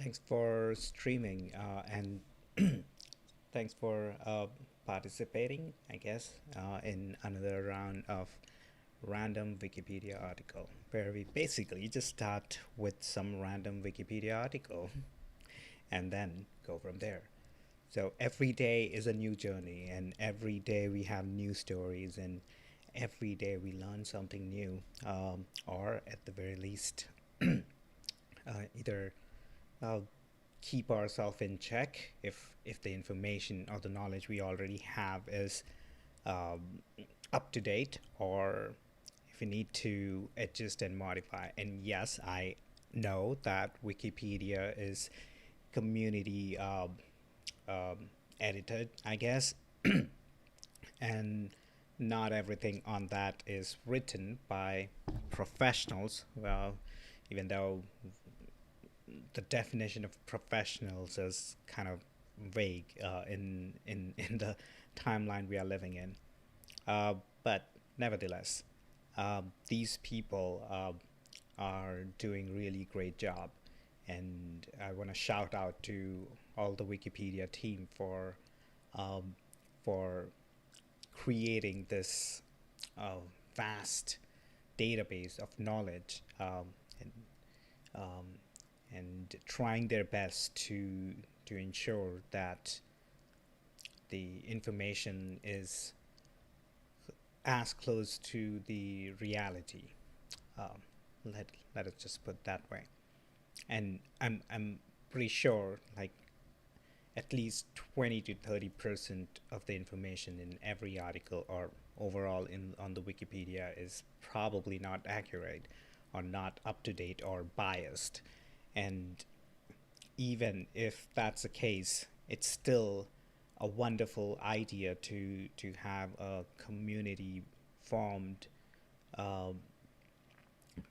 Thanks for streaming and thanks for participating, I guess, in another round of random Wikipedia article where we basically just start with some random Wikipedia article and then go from there. So every day is a new journey, and every day we have new stories, and every day we learn something new, or at the very least, either uh, keep ourselves in check if the information or the knowledge we already have is um, up to date, or if we need to adjust and modify. And yes, I know that Wikipedia is community edited, I guess, and not everything on that is written by professionals. Well, even though the definition of professionals is kind of vague in the timeline we are living in. But nevertheless, these people are doing really great job, and I want to shout out to all the Wikipedia team um, for creating this uh, vast database of knowledge, and um, trying their best to ensure that the information is as close to the reality. Um, let us just put that way. And I'm pretty sure like at least 20 to 30% of the information in every article or overall in on the Wikipedia is probably not accurate or not up to date or biased. And even if that's the case, it's still a wonderful idea to have a community formed um,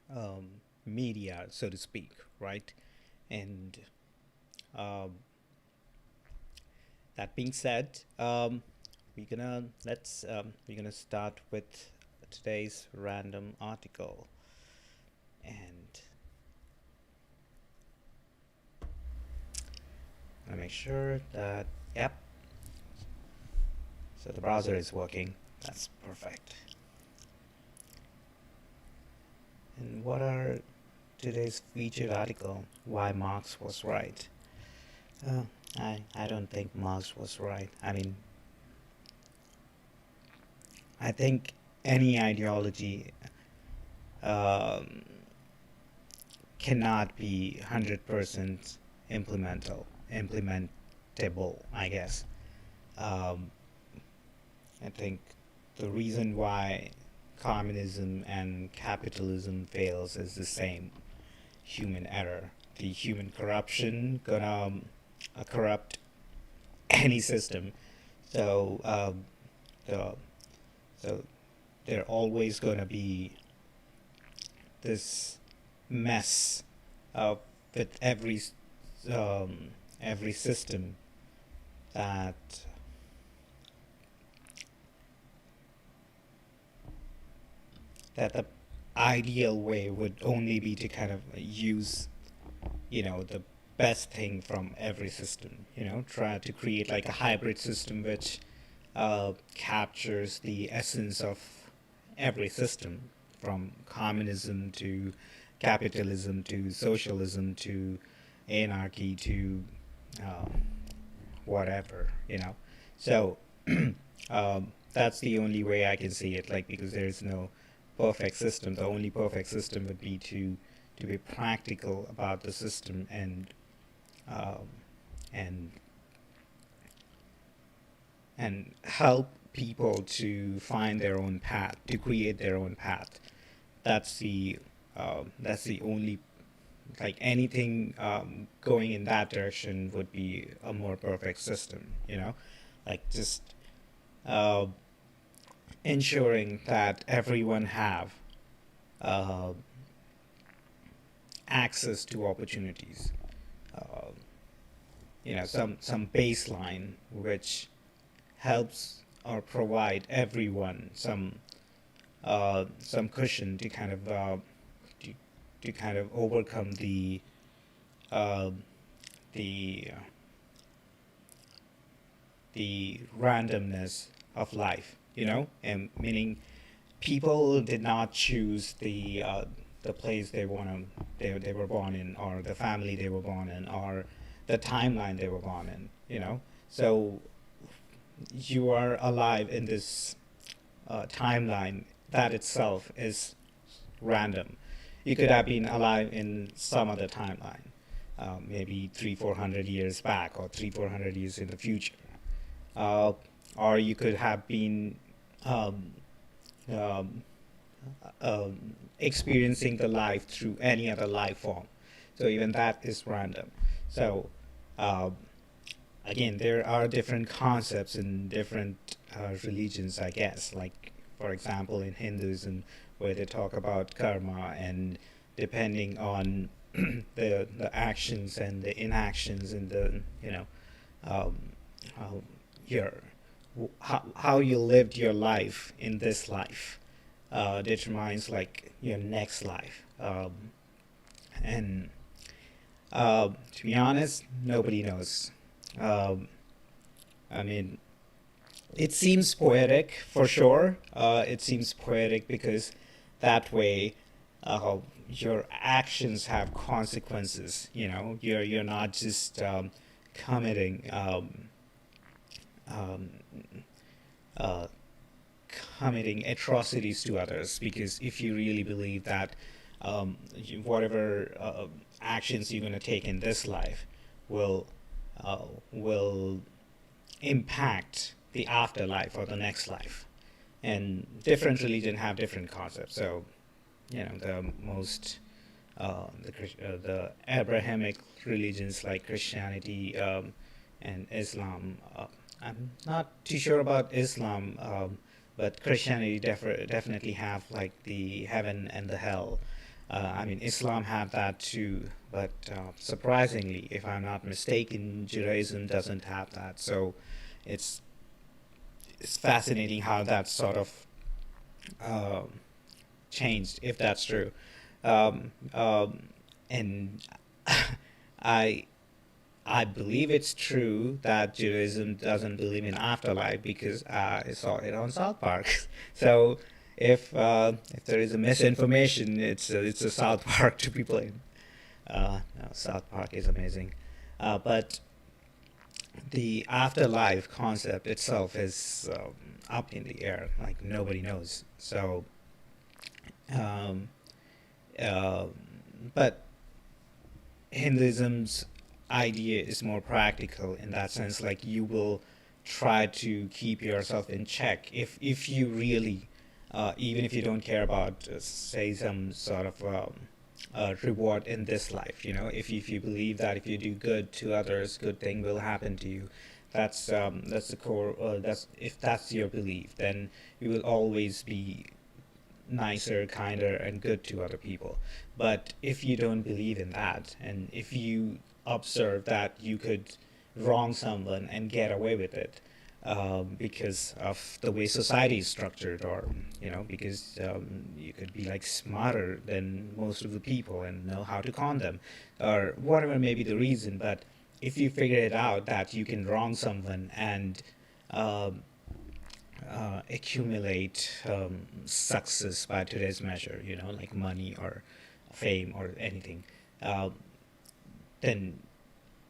um, media, so to speak, right? And um, that being said, we're gonna start with today's random article, and I make sure that yep. So the browser is working. That's perfect. And what are today's featured article? Why Marx was right. Uh, I don't think Marx was right. I mean, I think any ideology um, cannot be 100% implementable, I guess. Um, I think the reason why communism and capitalism fails is the same human error. The human corruption gonna corrupt any system. So the so there always gonna be this mess with every system that the ideal way would only be to kind of use the best thing from every system, try to create like a hybrid system which captures the essence of every system, from communism to capitalism to socialism to anarchy to uh, whatever, so that's the only way I can see it, like, because there's no perfect system. The only perfect system would be to be practical about the system, um, and help people to find their own path, to create their own path. That's the only, like, anything going in that direction would be a more perfect system, like, just uh, ensuring that everyone have uh, access to opportunities, uh, some baseline which helps or provide everyone some cushion to to kind of overcome the uh, the randomness of life, and meaning people did not choose the place they were born in, or the family they were born in, or the timeline they were born in. So you are alive in this timeline that itself is random. You could have been alive in some other timeline, maybe 300-400 years back, or 300-400 years in the future, uh, or you could have been um, um, experiencing the life through any other life form. So even that is random. So uh, again, there are different concepts in different religions, I guess. Like, for example, in Hinduism, where they talk about karma, and depending on the actions and the inactions, and the um, how your how you lived your life in this life determines like your next life. And to be honest, nobody knows. Um, I mean, it seems poetic for sure. It seems poetic because that way, uh, your actions have consequences. You're not just committing um, uh, committing atrocities to others, because if you really believe that whatever actions you're going to take in this life will uh, will impact the afterlife or the next life, and different religions have different concepts. So the most the Abrahamic religions like Christianity and Islam. I'm not too sure about Islam, but Christianity definitely have like the heaven and the hell. I mean, Islam have that too, but surprisingly, if I'm not mistaken, Judaism doesn't have that. So it's it's fascinating how that sort of um, changed, if that's true. Um, um, and I I believe it's true that Judaism doesn't believe in afterlife, because I saw it on South Park. So if there is a misinformation, it's a South Park to be blamed. No, South Park is amazing, but the afterlife concept itself is up in the air. Like, nobody knows. So, um, uh, but Hinduism's idea is more practical in that sense. Like, you will try to keep yourself in check if you really, even if you don't care about, say, some sort of reward in this life. If you believe that if you do good to others, good thing will happen to you. That's the core. That's If that's your belief, then you will always be nicer, kinder, and good to other people. But if you don't believe in that, and if you observe that you could wrong someone and get away with it, because of the way society is structured, or because you could be like smarter than most of the people and know how to con them, or whatever may be the reason. But if you figure it out that you can wrong someone and um, accumulate success by today's measure, like money or fame or anything, uh, then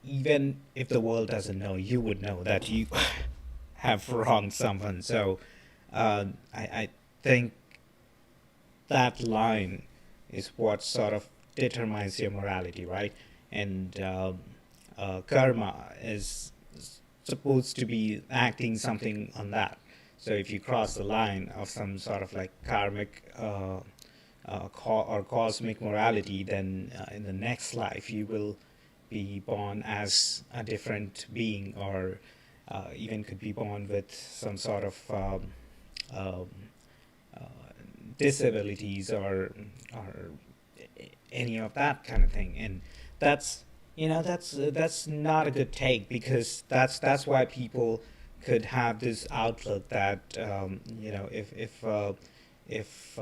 even if the world doesn't know, you would know that you have wronged someone. So I think that line is what sort of determines your morality, right? And karma is supposed to be acting something on that. So if you cross the line of some sort of like karmic or cosmic morality, then in the next life you will be born as a different being, or even could be born with some sort of um, uh, disabilities, or any of that kind of thing. And that's that's not a good take, because that's why people could have this outlook that if uh, if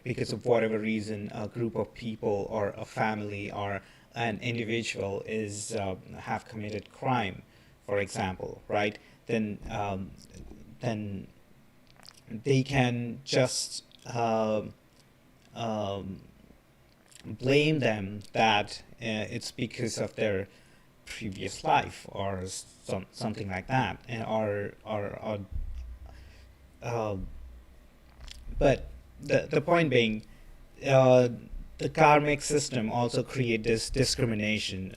because of whatever reason a group of people or a family or an individual is have committed crime, for example, right? Then then they can just um, blame them that it's because of their previous life or something like that, and or uh, but the point being, uh, the karmic system also create this discrimination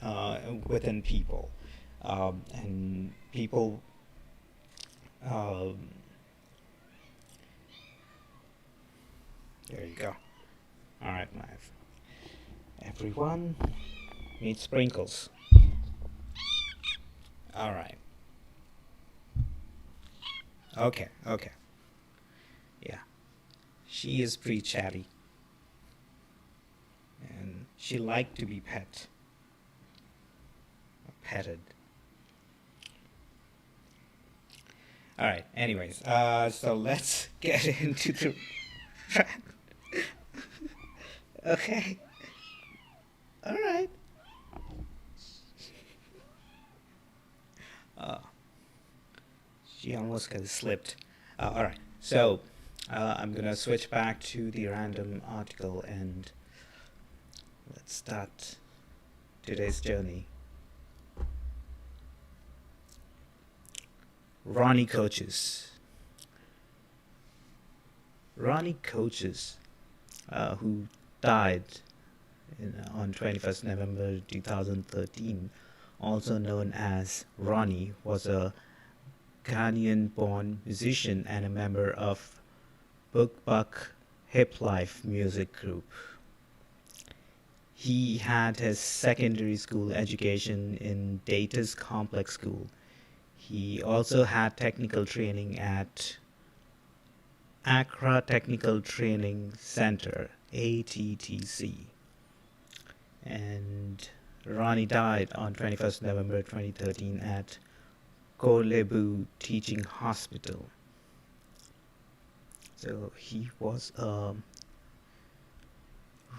within people, and people. Um, there you go. All right, my everyone needs sprinkles. All right. Okay. Okay. Yeah. She is pretty chatty, and she liked to be petted. All right. Anyways, so let's get into the. Okay. All right. Uh, she almost got slipped. All right. So I'm gonna switch back to the random article and let's start today's journey. Ronnie Coaches. Ronnie Coaches, who died on 21st November 2013, also known as Ronnie, was a Ghanaian-born musician and a member of Book Hip Life music group. He had his secondary school education in Data's Complex School. He also had technical training at Accra Technical Training Center, ATTC. And Ronnie died on 21st November 2013 at Kolebu Teaching Hospital. So he was a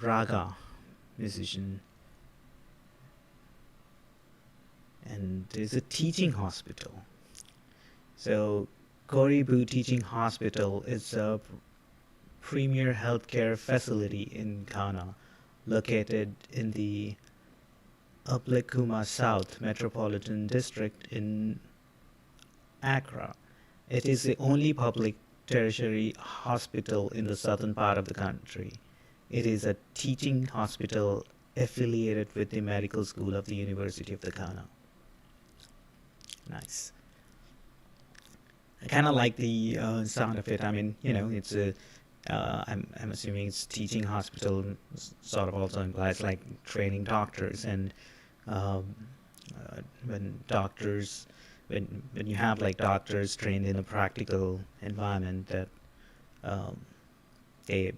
raga musician, and there's a teaching hospital. So Kolebu Teaching Hospital is a premier healthcare facility in Ghana, located in the Ablekuma South Metropolitan District in Accra. It is the only public tertiary hospital in the southern part of the country. It is a teaching hospital affiliated with the Medical School of the University of the Ghana. Nice. I kind of like the sound of it. I mean, it's a. I'm assuming it's teaching hospital. Sort of also implies like training doctors, and um, when doctors, when you have like doctors trained in a practical environment, that um, they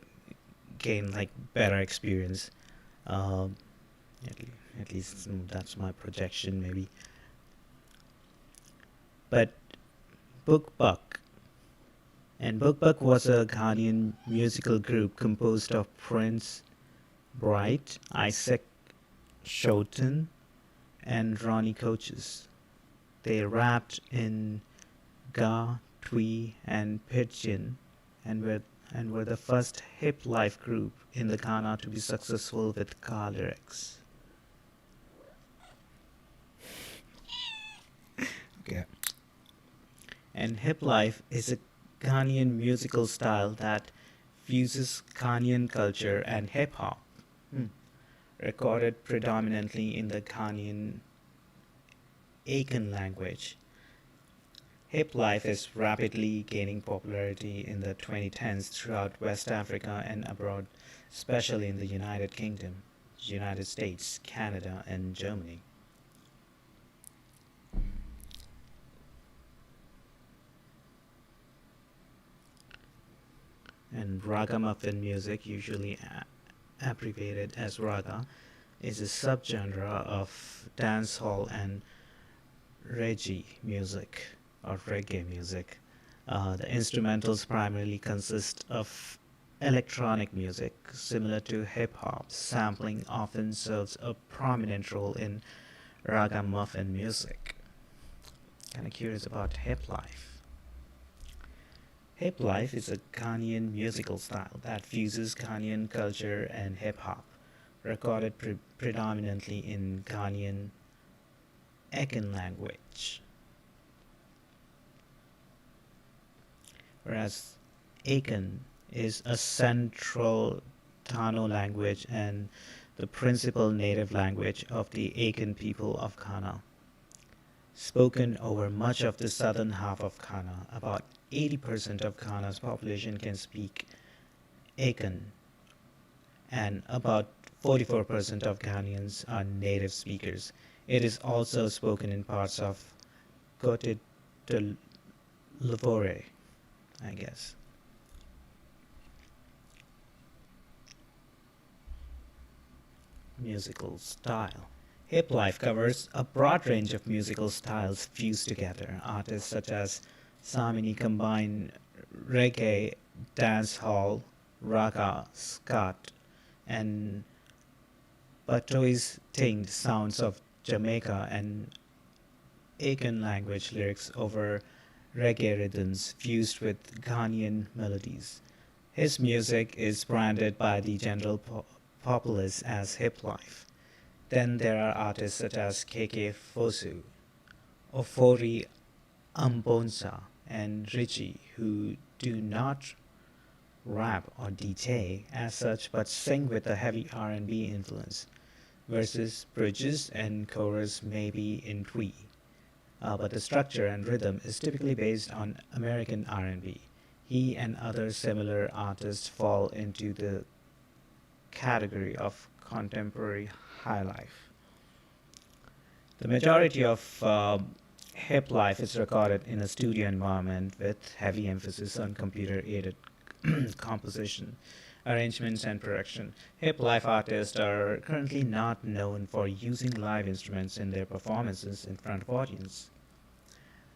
gain like better experience. Um, at least that's my projection, maybe. But Book and Book was a Ghanaian musical group composed of Prince Bright, Isaac Shoughton, and Ronnie Coaches. They rapped in Ga, Twi, and Pidgin, and were the first hip life group in the Ghana to be successful with Ka lyrics. Okay. And hip life is a Ghanaian musical style that fuses Ghanaian culture and hip hop. Recorded predominantly in the Ghanaian Akan language. Hip life is rapidly gaining popularity in the 2010s throughout West Africa and abroad, especially in the United Kingdom, United States, Canada, and Germany. And ragamuffin music, usually abbreviated as raga, is a subgenre of dancehall and reggae music. The instrumentals primarily consist of electronic music, similar to hip hop. Sampling often serves a prominent role in ragamuffin music. Kind of curious about hip life. Hip life is a Ghanaian musical style that fuses Ghanaian culture and hip hop, recorded predominantly in Ghanaian Akan language. Whereas Akan is a central Tano language and the principal native language of the Akan people of Ghana, spoken over much of the southern half of Ghana. About 80% of Ghana's population can speak Akan, and about 44% of Ghanaians are native speakers. It is also spoken in parts of Cote d'Ivoire, I guess. Musical style. Hip life covers a broad range of musical styles fused together. Artists such as Samini combine reggae, dancehall, raga, scat, and Batois tinged sounds of Jamaica and Akan language lyrics over reggae rhythms fused with Ghanaian melodies. His music is branded by the general populace as hip life. Then there are artists such as KK Fosu, Ofori Ambonsa, and Richie who do not rap or DJ as such but sing with a heavy R&B influence. Verses, bridges, and chorus may be in Twi, but the structure and rhythm is typically based on American R&B. He and other similar artists fall into the category of contemporary high life. The majority of hip life is recorded in a studio environment with heavy emphasis on computer aided composition, arrangements, and production. Hip life artists are currently not known for using live instruments in their performances in front of audience.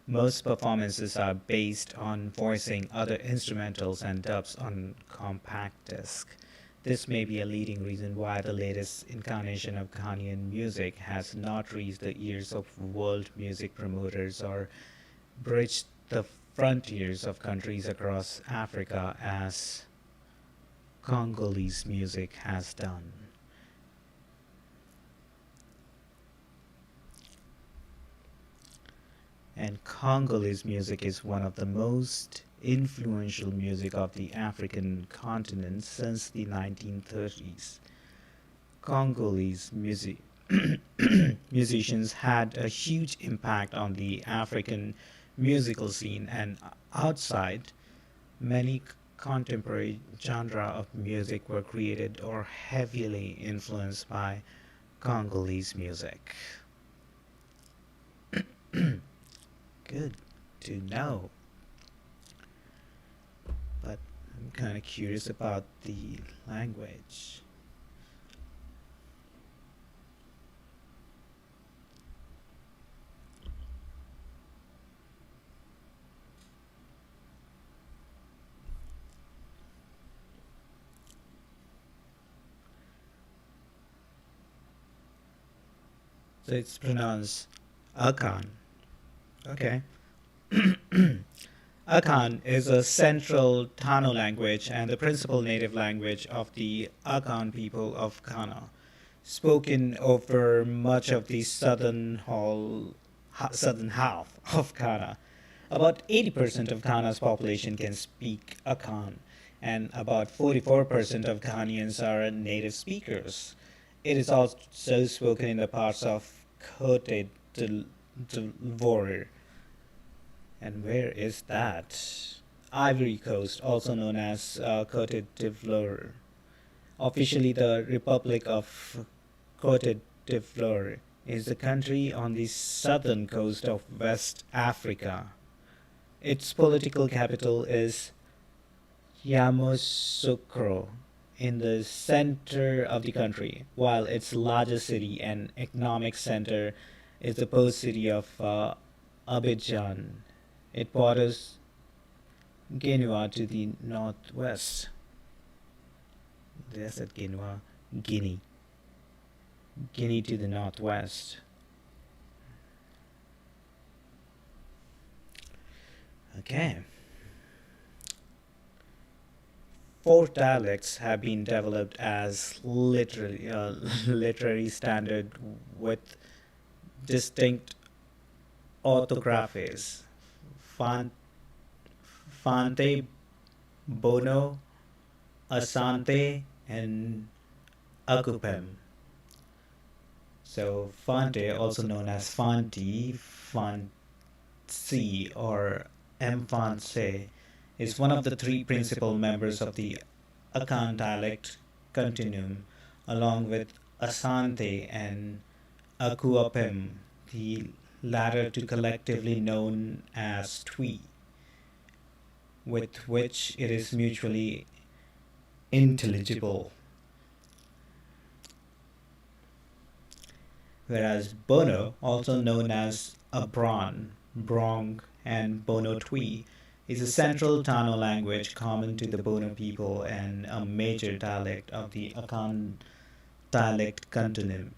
Most performances are based on voicing other instrumentals and dubs on compact disc. This may be a leading reason why the latest incarnation of Ghanaian music has not reached the ears of world music promoters or bridged the frontiers of countries across Africa as Congolese music has done. And Congolese music is one of the most influential music of the African continent since the 1930s. Congolese musicians had a huge impact on the African musical scene, and outside, many contemporary genre of music were created or heavily influenced by Congolese music. Good to know. But I'm kind of curious about the language. So it's pronounced Akan. Okay. Akan is a central Tano language and the principal native language of the Akan people of Ghana, spoken over much of the southern half of Ghana. About 80% of Ghana's population can speak Akan, and about 44% of Ghanaians are native speakers. It is also spoken in the parts of Cote d'Ivoire. And where is that? Ivory Coast, also known as Cote d'Ivoire. Officially, the Republic of Cote d'Ivoire is the country on the southern coast of West Africa. Its political capital is Yamoussoukro, in the center of the country, while its largest city and economic center is the port city of Abidjan. It borders Genua to the northwest. Did I said Guinea? Guinea. Guinea to the northwest. Okay. Four dialects have been developed as literary standard with distinct orthographies. Fan, Fante, Bono, Asante, and Akupem. So Fante, also known as Fanti, Fansi, or Mfanse, is one of the three principal members of the Akan dialect continuum, along with Asante and Akuapem, the latter to collectively known as Twi, with which it is mutually intelligible. Whereas Bono, also known as Abron, Brong, and Bono Twi, is a central Tano language common to the Bono people and a major dialect of the Akan dialect continuum,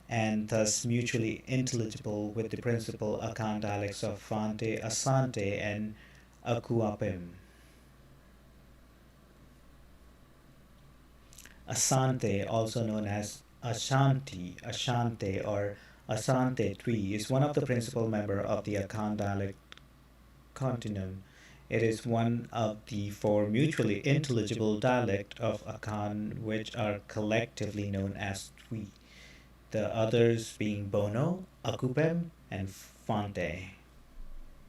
and thus mutually intelligible with the principal Akan dialects of Fante, Asante, and Akuapem. Asante, also known as Ashanti, Ashante, or Asante Twi, is one of the principal members of the Akan dialect continuum. It is one of the four mutually intelligible dialects of Akan which are collectively known as Twi, the others being Bono, Akupem, and Fante.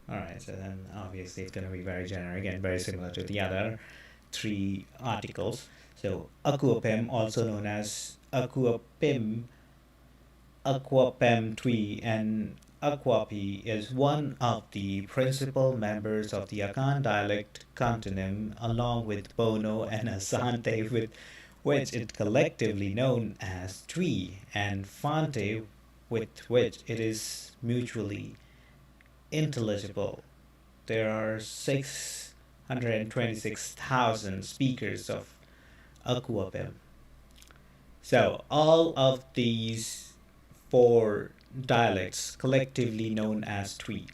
Alright, so then obviously it's going to be very generic and very similar to the other three articles. So Akuapem, also known as Akuapim, Aquapem Twi, and Aquapi, is one of the principal members of the Akan dialect continuum, along with Bono and Asante, with which it collectively known as Twi, and Fante, with which it is mutually intelligible. There are 626,000 speakers of Akuapem. So all of these four dialects collectively known as Twi.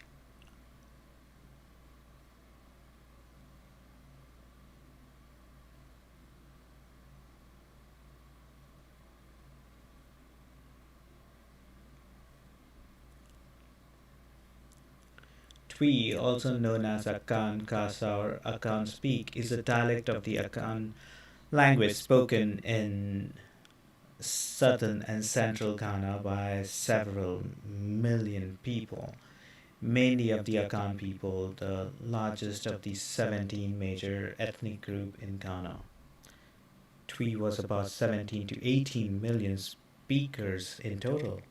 Twi, also known as Akan Kasa or Akan Speak, is a dialect of the Akan language spoken in southern and central Ghana by several million people, mainly of the Akan people, the largest of the 17 major ethnic groups in Ghana. Twi was about 17 to 18 million speakers in total.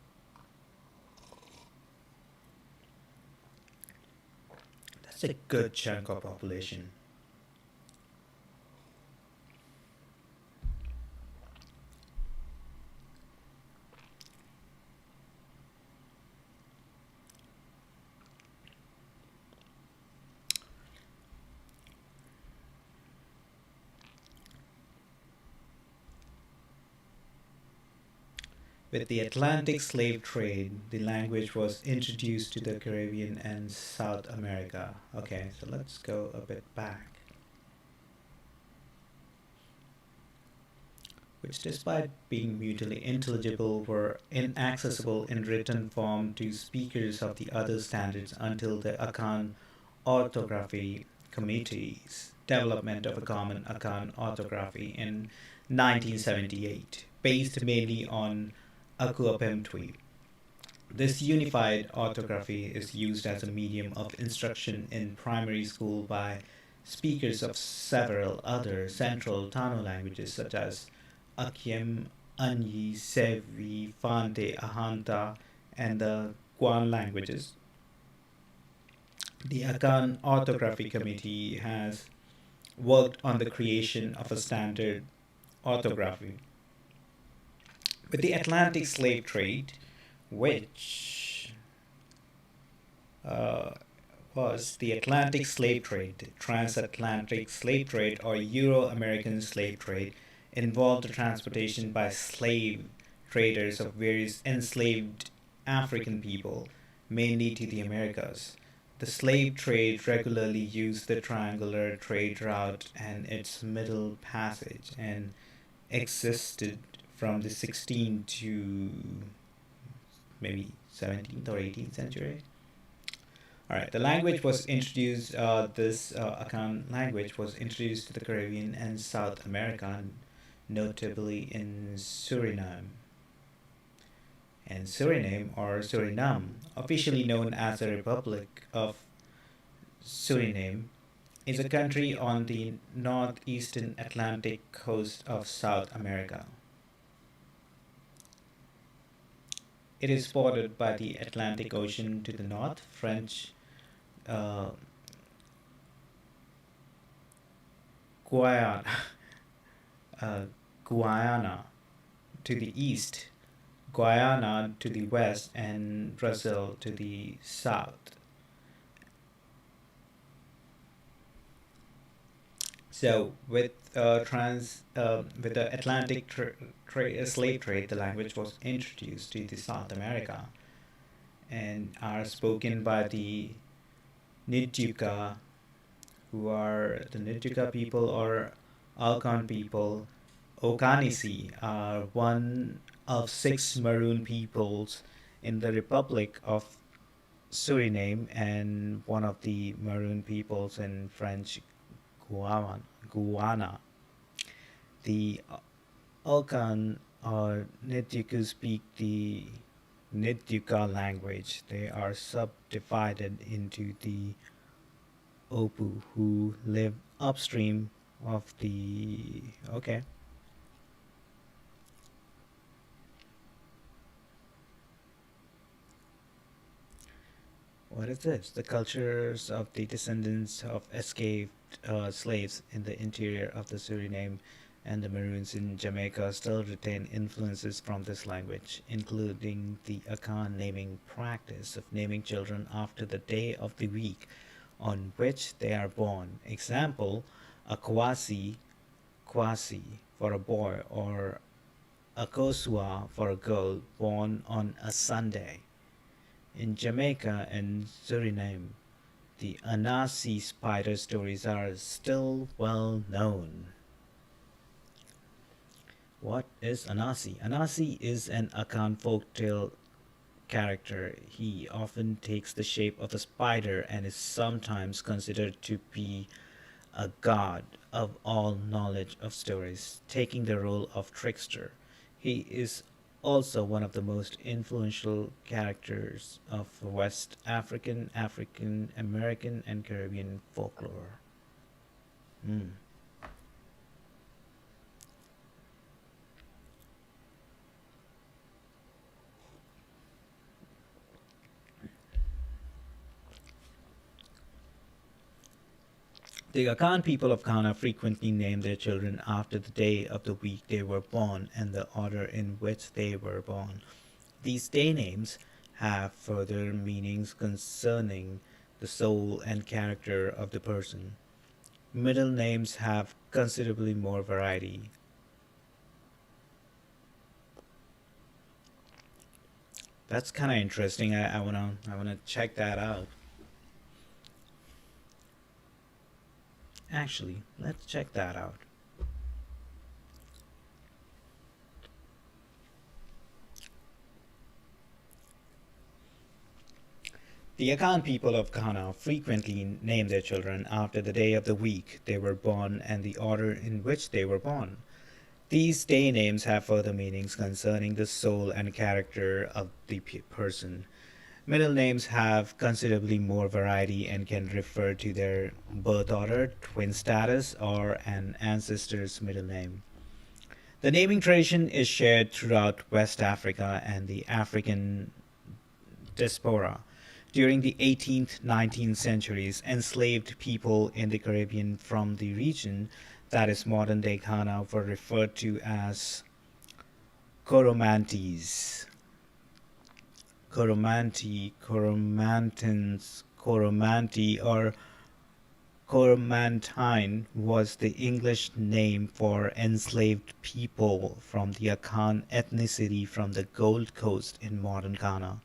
That's a good chunk of population. With the Atlantic slave trade, the language was introduced to the Caribbean and South America. Okay, so let's go a bit back. Which, despite being mutually intelligible, were inaccessible in written form to speakers of the other standards until the Akan Orthography Committee's development of a common Akan orthography in 1978, based mainly on Akuapem Twi. This unified orthography is used as a medium of instruction in primary school by speakers of several other central Tano languages such as Akiem, Anyi, Sevi, Fante, Ahanta, and the Guan languages. The Akan Orthography Committee has worked on the creation of a standard orthography. With the Atlantic slave trade, which uh, was the Atlantic slave trade, transatlantic slave trade, or Euro American slave trade, involved the transportation by slave traders of various enslaved African people, mainly to the Americas. The slave trade regularly used the triangular trade route and its middle passage and existed from the 16th to maybe 17th or 18th century. All right, the language was introduced. This Akan language was introduced to the Caribbean and South America, notably in Suriname. And Suriname, or Suriname, officially known as the Republic of Suriname, is a country on the northeastern Atlantic coast of South America. It is bordered by the Atlantic Ocean to the north, French uh, Guiana, uh, Guyana to the east, Guyana to the west, and Brazil to the south. So, with the Atlantic slave trade, the language was introduced to the South America and are spoken by the Nidjuka, who are the Nidjuka people or Alkan people. Okanisi are one of six Maroon peoples in the Republic of Suriname and one of the Maroon peoples in French Guiana. The Alkan or Nidjuku speak the Nidjuka language. They are subdivided into the Opu, who live upstream of the. Okay. What is this? The cultures of the descendants of escaped slaves in the interior of the Suriname and the Maroons in Jamaica still retain influences from this language, including the Akan naming practice of naming children after the day of the week on which they are born. Example, a Kwasi for a boy, or a Kosua for a girl born on a Sunday. In Jamaica and Suriname, the Anasi spider stories are still well known. What is Anasi? Anasi is an Akan folktale character. He often takes the shape of a spider and is sometimes considered to be a god of all knowledge of stories, taking the role of trickster. He is also one of the most influential characters of West African, African American, and Caribbean folklore. Mm. The Akan people of Ghana frequently name their children after the day of the week they were born and the order in which they were born. These day names have further meanings concerning the soul and character of the person. Middle names have considerably more variety. That's kind of interesting. I wanna check that out. Actually, let's check that out. The Akan people of Ghana frequently name their children after the day of the week they were born and the order in which they were born. These day names have further meanings concerning the soul and character of the person. Middle names have considerably more variety and can refer to their birth order, twin status, or an ancestor's middle name. The naming tradition is shared throughout West Africa and the African diaspora. During the 18th 19th centuries, enslaved people in the Caribbean from the region that is modern day Ghana were referred to as Coromantes. Coromantans, Coromanti, or Coromantine was the English name for enslaved people from the Akan ethnicity from the Gold Coast in modern Ghana.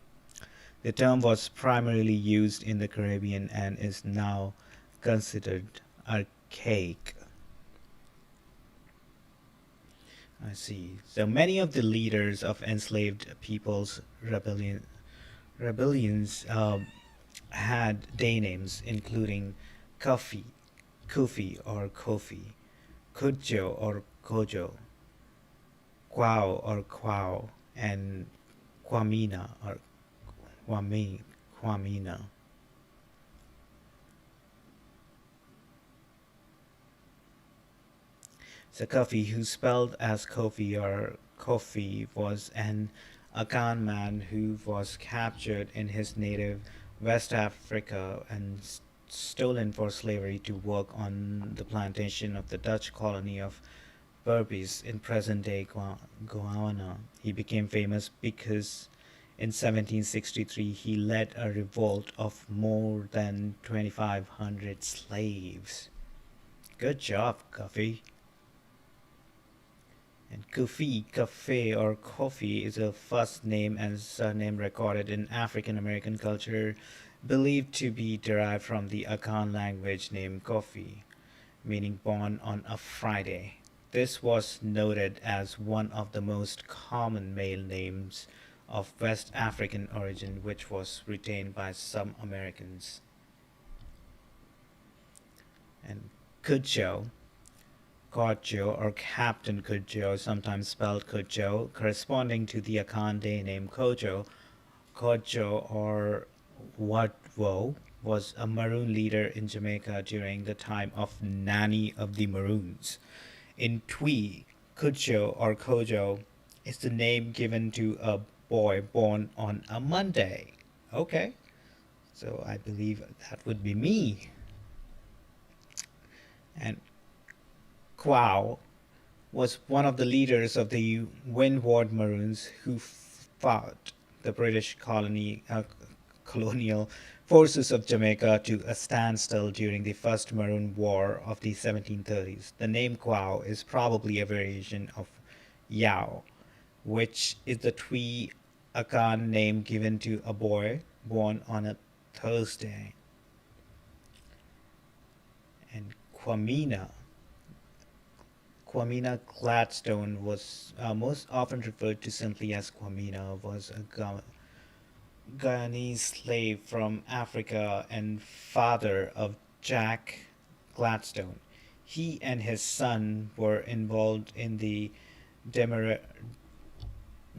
The term was primarily used in the Caribbean and is now considered archaic. I see. So many of the leaders of enslaved peoples' rebellions had day names, including Kofi, Kufi or Kofi, Kudjo or Kojo, Kwao or Kwao, and Kwamina or Kwamina. So Kofi, who spelled as Kofi or Kofi, was an Akan man who was captured in his native West Africa and stolen for slavery to work on the plantation of the Dutch colony of Berbice in present-day Guyana. He became famous because in 1763 he led a revolt of more than 2,500 slaves. Good job, Kofi. And Kufi, Cafe, or Kofi is a first name and surname recorded in African American culture, believed to be derived from the Akan language name Kofi, meaning born on a Friday. This was noted as one of the most common male names of West African origin, which was retained by some Americans. And Kucho, Kojo or Captain Kojo, sometimes spelled Kojo, corresponding to the Akan day name Kojo. Kojo or Wadwo was a Maroon leader in Jamaica during the time of Nanny of the Maroons. In Twi, Kucho or Kojo is the name given to a boy born on a Monday. Okay, so I believe that would be me. And Quao was one of the leaders of the Windward Maroons who fought the British colonial forces of Jamaica to a standstill during the First Maroon War of the 1730s. The name Quao is probably a variation of Yao, which is the Twi Akan name given to a boy born on a Thursday. And Kwamina Gladstone was most often referred to simply as Kwamina, was a Guyanese slave from Africa and father of Jack Gladstone. He and his son were involved in the Demer-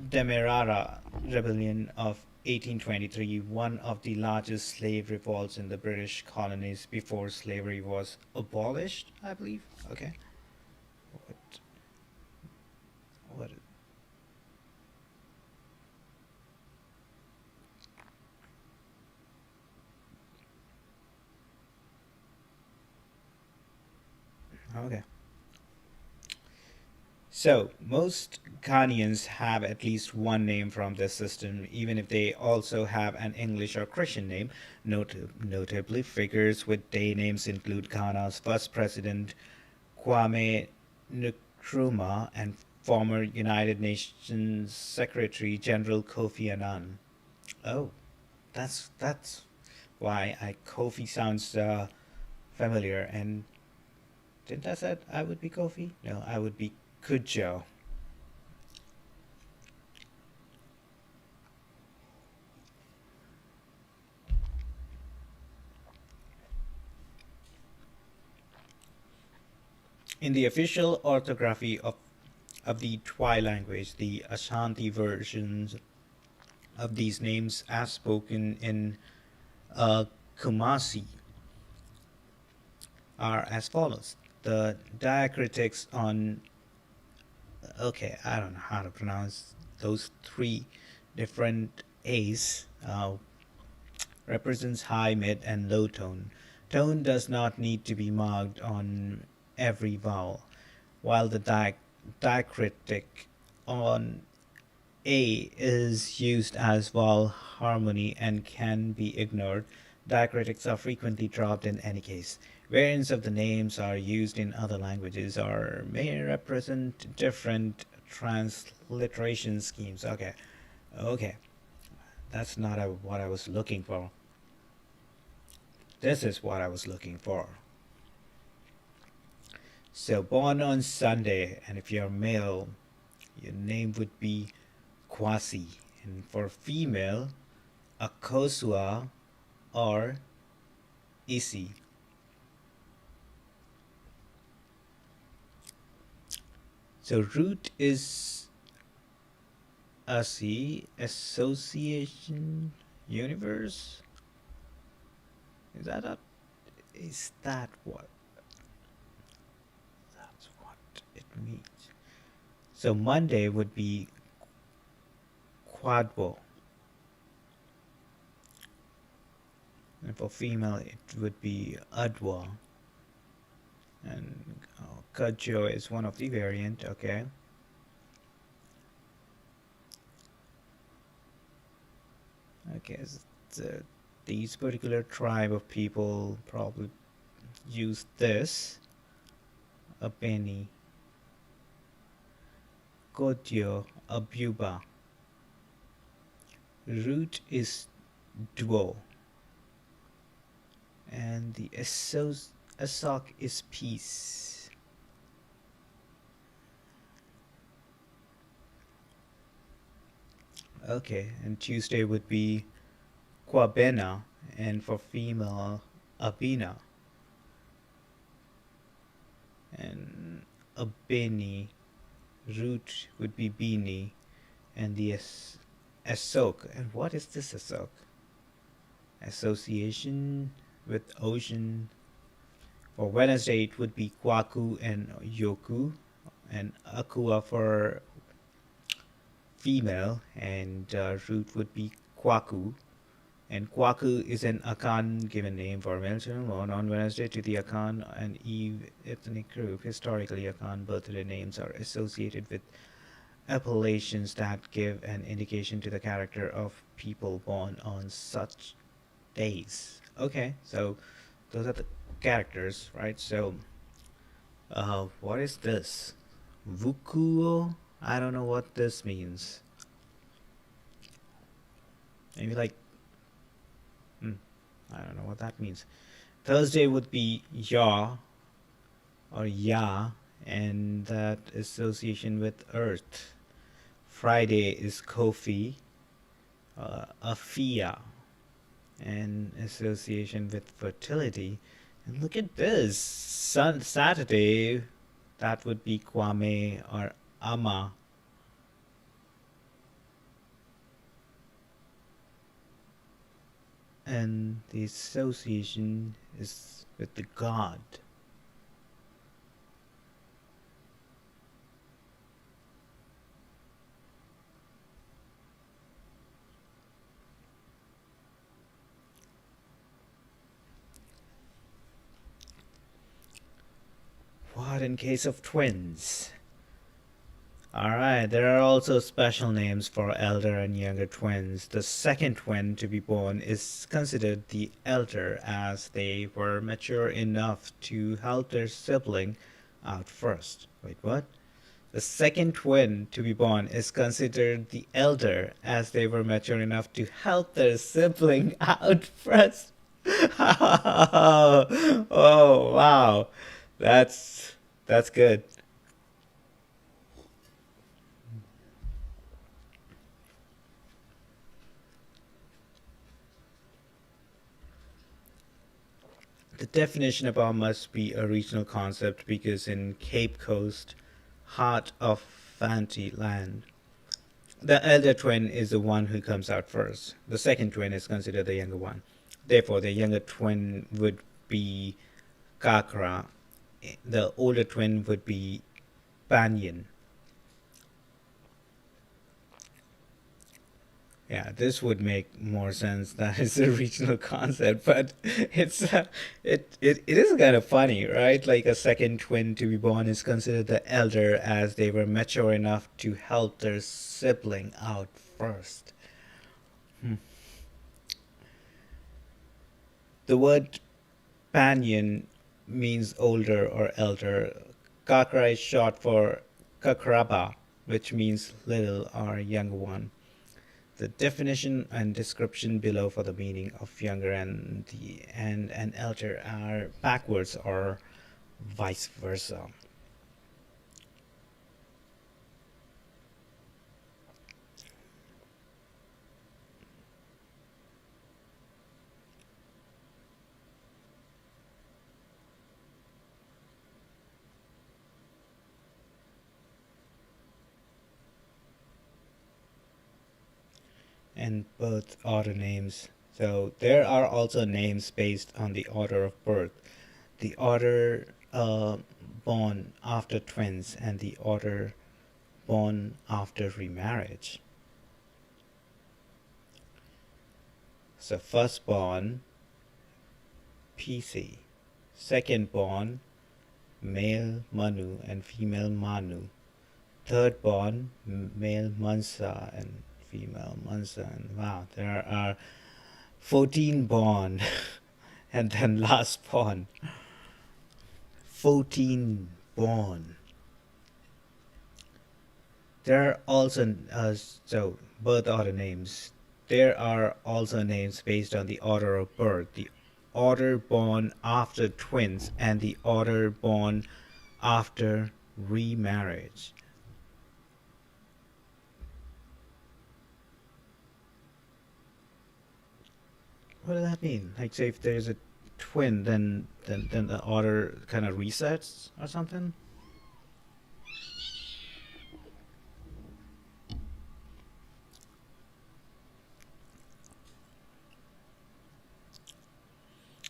Demerara Rebellion of 1823, one of the largest slave revolts in the British colonies before slavery was abolished, I believe. Okay. What? What? Okay. So, most Ghanaians have at least one name from this system, even if they also have an English or Christian name. Notably, figures with day names include Ghana's first president, Kwame Nkrumah, and former United Nations Secretary General Kofi Annan. Oh, that's why I Kofi sounds familiar. And didn't I said I would be Kofi? No, I would be Kujo. In the official orthography of the Twi language, the Ashanti versions of these names as spoken in Kumasi are as follows. The diacritics on, okay, I don't know how to pronounce those three different A's, represents high, mid, and low tone. Tone does not need to be marked on every vowel, while the diacritic on A is used as vowel harmony and can be ignored. Diacritics are frequently dropped in any case. Variants of the names are used in other languages or may represent different transliteration schemes. Okay, okay, that's not what I was looking for. This is what I was looking for. So, born on Sunday, and if you're male, your name would be Kwasi, and for female, Akosua or Isi. So, root is Asi, Association Universe. Is that a, is that what? That's what it means. So Monday would be Quadbo. And for female, it would be Adwa. And Kajo is one of the variant, okay. Okay, so these particular tribe of people probably use this. Apeni, Kotyo, Abuba. Root is Duo. And the Asok is peace. Okay, and Tuesday would be Kwabena, and for female, Abina. And Abeni, root would be Bini, and the Asok. And what is this Asok? Association with ocean. For Wednesday, it would be Kwaku and Yoku, and Akua for female, and root would be Kwaku. And Kwaku is an Akan given name for male children born on Wednesday to the Akan and Eve ethnic group. Historically, Akan birthday names are associated with appellations that give an indication to the character of people born on such days. Okay, so those are the characters, right? So, what is this? Vukuo? I don't know what this means. Maybe like, I don't know what that means. Thursday would be Ya or Ya, and that association with Earth. Friday is Kofi, Afia, and association with fertility. And look at this. Saturday, that would be Kwame or Ama. And the association is with the god. What in case of twins? Alright, there are also special names for elder and younger twins. The second twin to be born is considered the elder as they were mature enough to help their sibling out first. Wait, what? The second twin to be born is considered the elder as they were mature enough to help their sibling out first. Oh, wow. That's good. The definition above must be a regional concept because in Cape Coast, heart of Fanti land, the elder twin is the one who comes out first. The second twin is considered the younger one. Therefore, the younger twin would be Kakra. The older twin would be Banyan. Yeah, this would make more sense that it's a regional concept, but it is kind of funny, right? Like a second twin to be born is considered the elder as they were mature enough to help their sibling out first. Hmm. The word banyan means older or elder. Kakra is short for kakraba, which means little or younger one. The definition and description below for the meaning of younger and elder are backwards or vice versa. And birth order names. So there are also names based on the order of birth. The order born after twins and the order born after remarriage. So firstborn, PC. Secondborn, male Manu and female Manu. Thirdborn, male Mansa and female Mansa. And wow, there are 14 born. And then last born. 14 born. There are also so birth order names. There are also names based on the order of birth. The order born after twins and the order born after remarriage. What does that mean? Like, say if there's a twin, then the order kind of resets or something.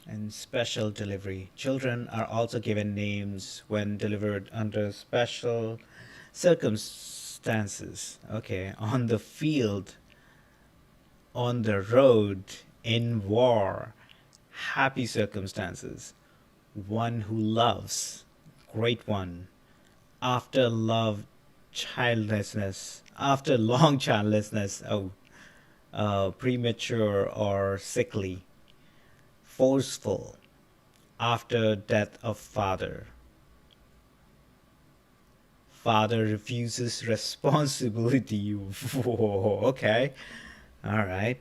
And special delivery. Children are also given names when delivered under special circumstances. Okay, on the field, on the road, in war, happy circumstances, one who loves, great one, after love, childlessness, after long childlessness, premature or sickly, forceful, after death of father. Father refuses responsibility. Whoa, okay. All right.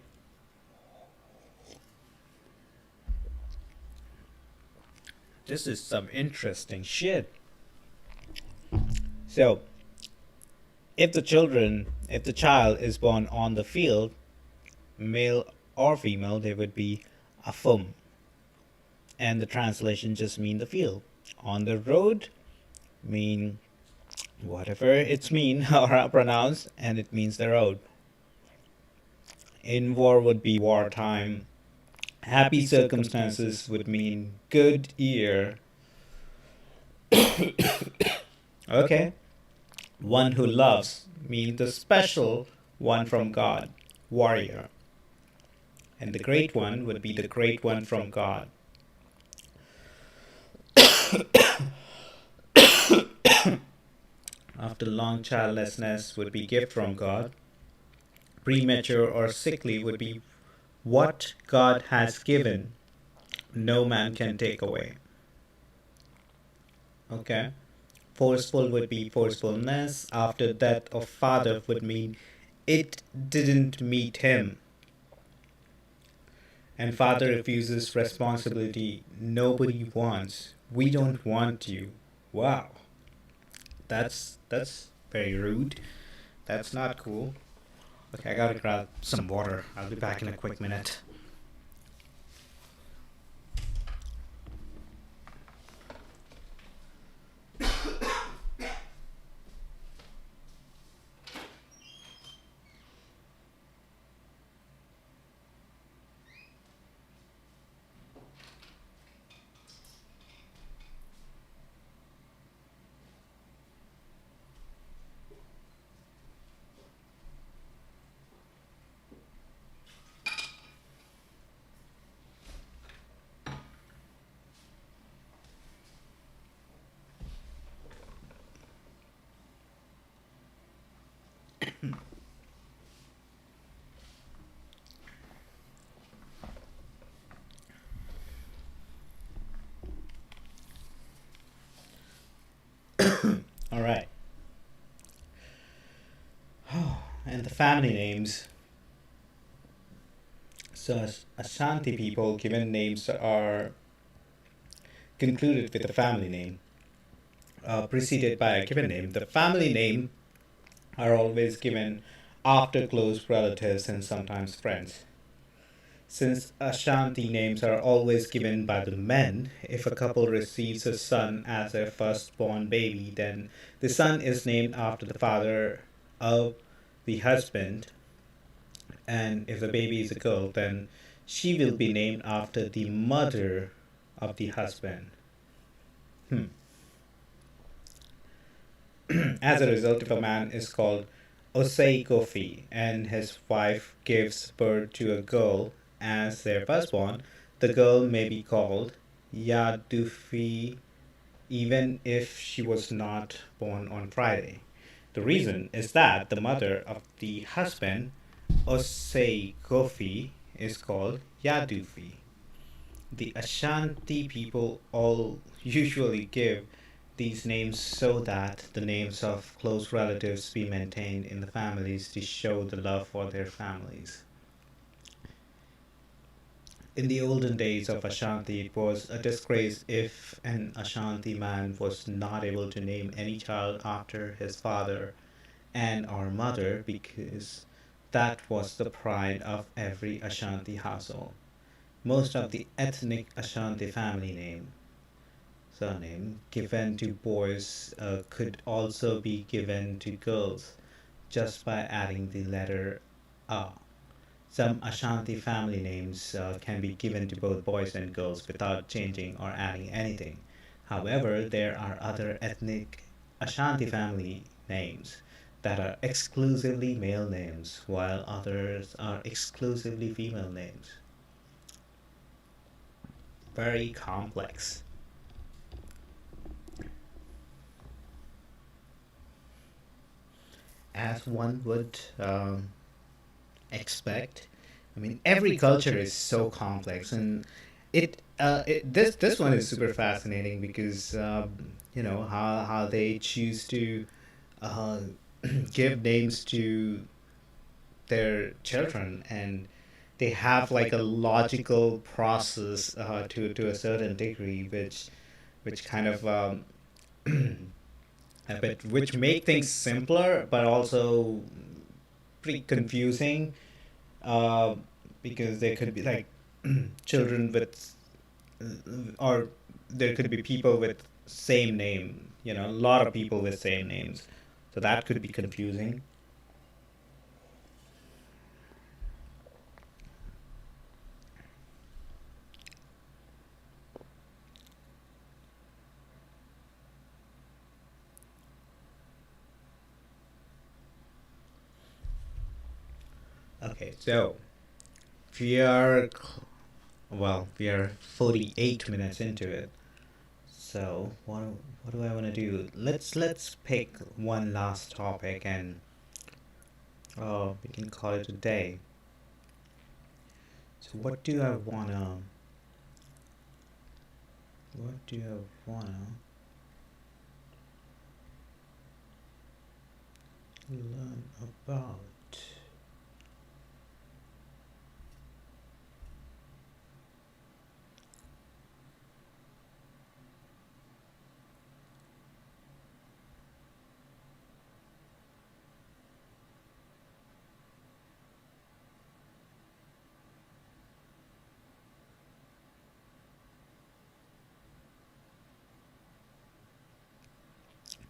This is some interesting shit. So, if the child is born on the field, male or female, they would be afum. And the translation just mean the field. On the road mean whatever it's mean or pronounced, and it means the road. In war would be wartime. Happy circumstances would mean good year. Okay. One who loves means the special one from God, warrior. And the great one would be the great one from God. After long childlessness would be gift from God. Premature or sickly would be what God has given, no man can take away. Okay. Forceful would be forcefulness. After death of father would mean it didn't meet him. And father refuses responsibility. Nobody wants. We don't want you. Wow. That's very rude. That's not cool. Okay, I gotta grab some water. I'll be back in a quick minute. family names. So Ashanti people given names are concluded with a family name, preceded by a given name. The family name are always given after close relatives and sometimes friends. Since Ashanti names are always given by the men, if a couple receives a son as their firstborn baby, then the son is named after the father of the husband, and if the baby is a girl, then she will be named after the mother of the husband. Hmm. As a result, if a man is called Osei Kofi and his wife gives birth to a girl as their firstborn, the girl may be called Yadufi even if she was not born on Friday. The reason is that the mother of the husband, Osei Kofi, is called Yadufi. The Ashanti people all usually give these names so that the names of close relatives be maintained in the families to show the love for their families. In the olden days of Ashanti, it was a disgrace if an Ashanti man was not able to name any child after his father and or mother because that was the pride of every Ashanti household. Most of the ethnic Ashanti family surname given to boys could also be given to girls just by adding the letter A. Some Ashanti family names can be given to both boys and girls without changing or adding anything. However, there are other ethnic Ashanti family names that are exclusively male names, while others are exclusively female names. Very complex. As one would expect. I mean, every culture is so complex, and this one is super fascinating because how they choose to uh, give names to their children, and they have like a logical process to a certain degree, which kind of which make things simpler, but also pretty confusing uh, because there could be like children with, or there could be people with same name, a lot of people with same names. So that could be confusing. Okay, so we are, we are 48 minutes into it. So what do I want to do? Let's pick one last topic and we can call it a day. So what do I wanna learn about?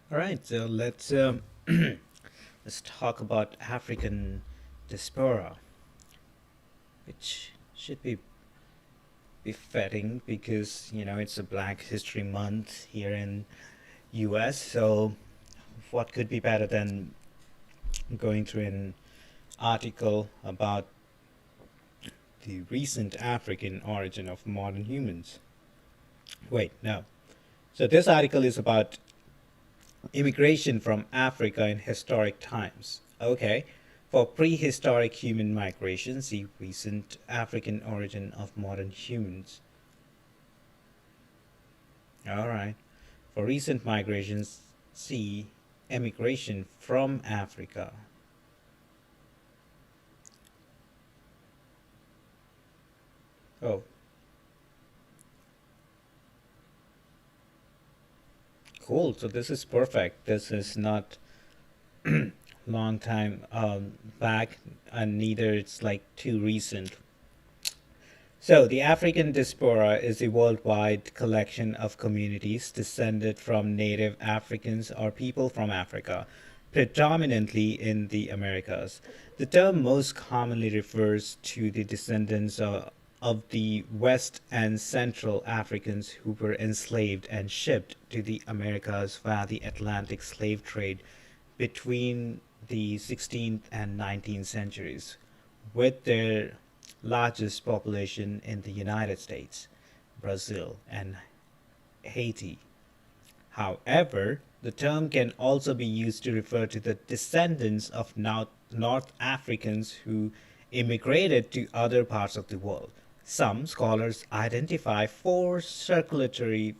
All right, so let's talk about African diaspora, which should be befitting because it's a Black History Month here in U.S. So what could be better than going through an article about the recent African origin of modern humans? Wait, no. So this article is about immigration from Africa in historic times. Okay. For prehistoric human migration, see recent African origin of modern humans. Alright. For recent migrations, see emigration from Africa. Oh, cool. So this is perfect. This is not long time back, and neither it's like too recent. So, the African diaspora is a worldwide collection of communities descended from native Africans or people from Africa, predominantly in the Americas. The term most commonly refers to the descendants of the West and Central Africans who were enslaved and shipped to the Americas via the Atlantic slave trade between the 16th and 19th centuries, with their largest population in the United States, Brazil, and Haiti. However, the term can also be used to refer to the descendants of North Africans who immigrated to other parts of the world. Some scholars identify four circulatory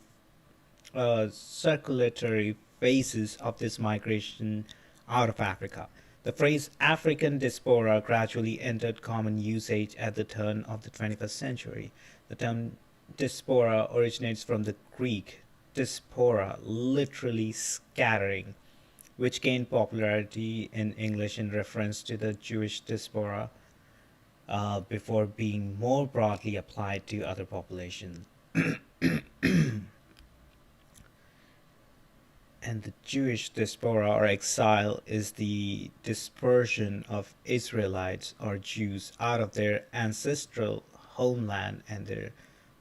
phases of this migration out of Africa. The phrase African diaspora gradually entered common usage at the turn of the 21st century. The term diaspora originates from the Greek diaspora, literally scattering, which gained popularity in English in reference to the Jewish diaspora before being more broadly applied to other populations. And the Jewish diaspora or exile is the dispersion of Israelites or Jews out of their ancestral homeland and their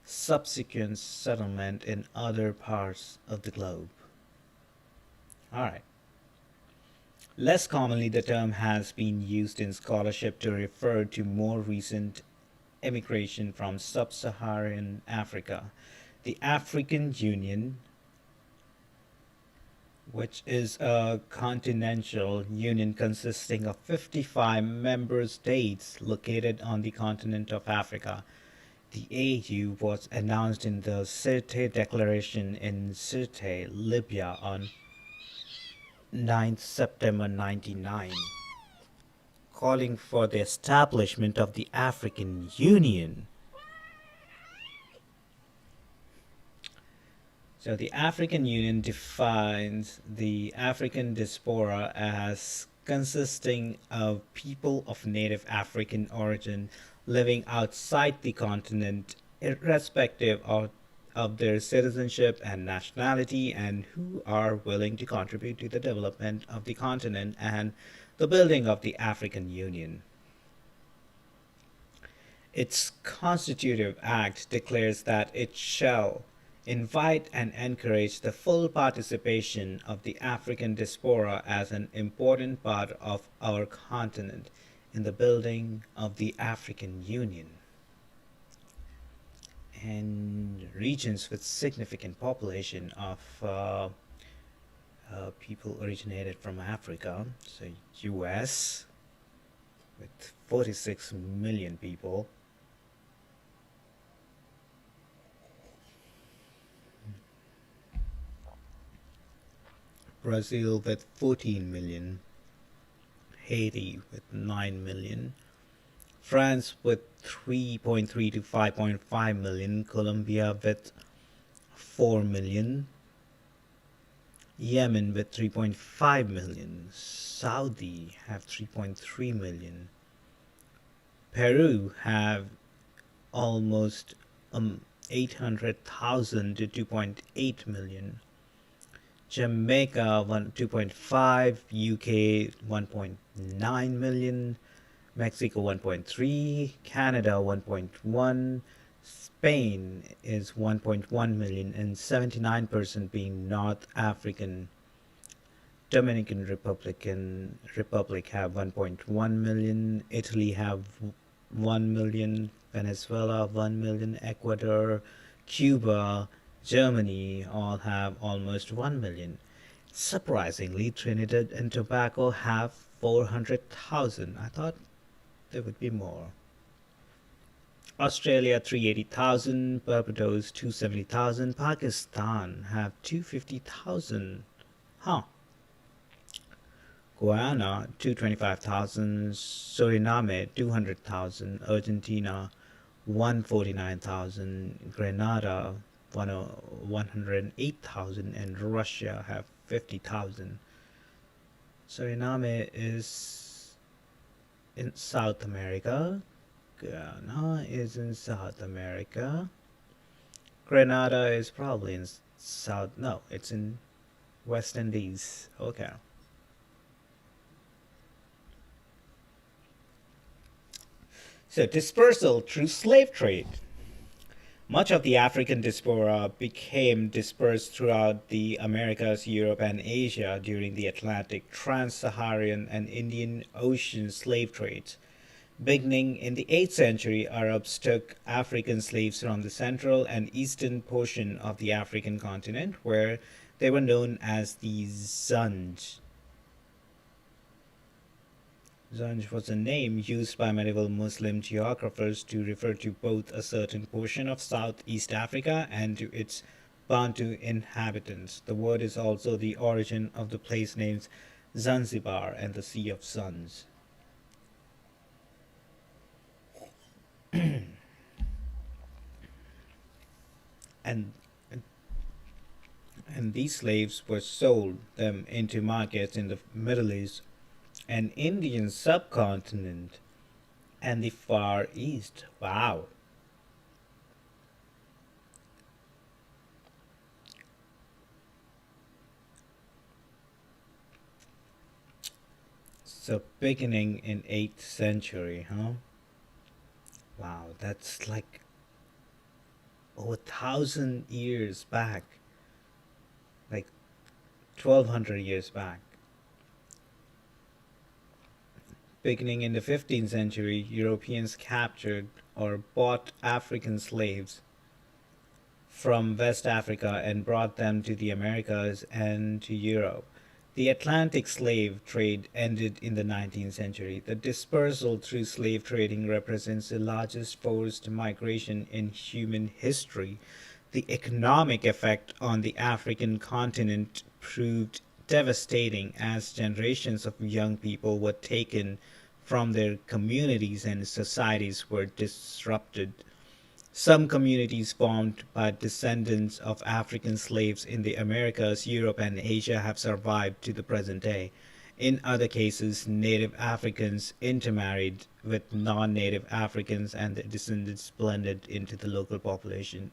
subsequent settlement in other parts of the globe. Alright. Less commonly, the term has been used in scholarship to refer to more recent emigration from sub Saharan Africa. The African Union, which is a continental union consisting of 55 member states located on the continent of Africa. The AU was announced in the Sirte Declaration in Sirte, Libya on 9th September 99, calling for the establishment of the African Union. So the African Union defines the African diaspora as consisting of people of native African origin living outside the continent, irrespective of their citizenship and nationality, and who are willing to contribute to the development of the continent and the building of the African Union. Its constitutive act declares that it shall invite and encourage the full participation of the African diaspora as an important part of our continent in the building of the African Union. And regions with significant population of people originated from Africa, so US with 46 million people, Brazil with 14 million, Haiti with 9 million, France with 3.3 to 5.5 million, Colombia with 4 million, Yemen with 3.5 million, Saudi have 3.3 million, Peru have almost 800,000 to 2.8 million, Jamaica 2.5, UK 1.9 million, Mexico 1.3, Canada 1.1, Spain is 1.1 million, and 79% being North African. Republic have 1.1 million, Italy have 1 million, Venezuela 1 million, Ecuador, Cuba, Germany all have almost 1 million. Surprisingly, Trinidad and Tobago have 400,000. I thought there would be more. Australia 380,000, Barbados 270,000, Pakistan have 250,000. Huh. Guyana 225,000, Suriname 200,000, Argentina 149,000, Grenada 108,000, and Russia have 50,000. Suriname is in South America. Ghana is in South America. Grenada is probably in South. No, it's in West Indies. Okay. So, dispersal through slave trade. Much of the African diaspora became dispersed throughout the Americas, Europe, and Asia during the Atlantic, Trans Saharan, and Indian Ocean slave trades. Beginning in the 8th century, Arabs took African slaves from the central and eastern portion of the African continent, where they were known as the Zanj. Zanj was a name used by medieval Muslim geographers to refer to both a certain portion of Southeast Africa and to its Bantu inhabitants. The word is also the origin of the place names Zanzibar and the Sea of Suns. And and these slaves were sold them into markets in the Middle East and Indian subcontinent and the Far East. Wow. So beginning in 8th century, huh? Wow, that's like over 1,000 years back, like 1,200 years back. Beginning in the 15th century, Europeans captured or bought African slaves from West Africa and brought them to the Americas and to Europe. The Atlantic slave trade ended in the 19th century. The dispersal through slave trading represents the largest forced migration in human history. The economic effect on the African continent proved devastating as generations of young people were taken from their communities and societies were disrupted. Some communities formed by descendants of African slaves in the Americas, Europe, and Asia have survived to the present day. In other cases, native Africans intermarried with non native Africans and their descendants blended into the local population.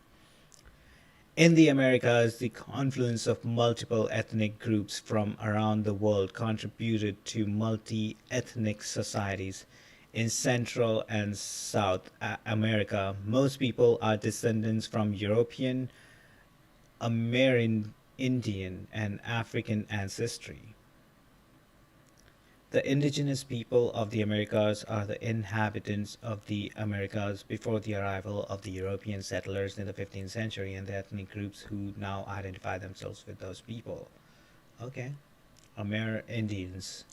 In the Americas, the confluence of multiple ethnic groups from around the world contributed to multi ethnic societies. In Central and South America, most people are descendants from European, Amerindian, and African ancestry. The indigenous people of the Americas are the inhabitants of the Americas before the arrival of the European settlers in the 15th century and the ethnic groups who now identify themselves with those people. Okay. Amerindians.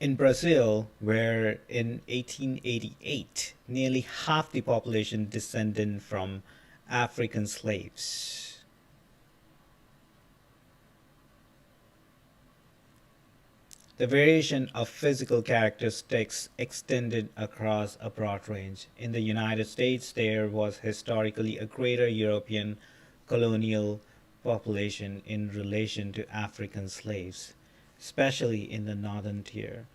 In Brazil, where in 1888 nearly half the population descended from African slaves. The variation of physical characteristics extended across a broad range. In the United States, there was historically a greater European colonial population in relation to African slaves, especially in the northern tier.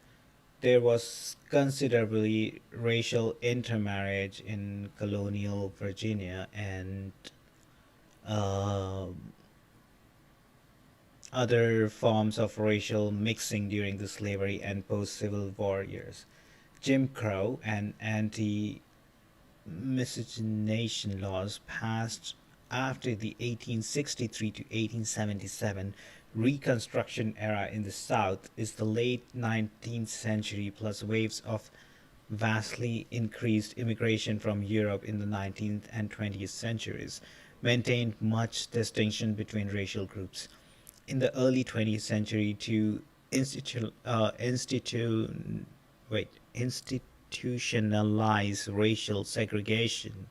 There was considerably racial intermarriage in colonial Virginia and uh, other forms of racial mixing during the slavery and post Civil War years. Jim Crow and anti miscegenation laws passed after the 1863 to 1877 Reconstruction era in the South is the late 19th century plus waves of vastly increased immigration from Europe in the 19th and 20th centuries maintained much distinction between racial groups. In the early 20th century, to institutionalize racial segregation,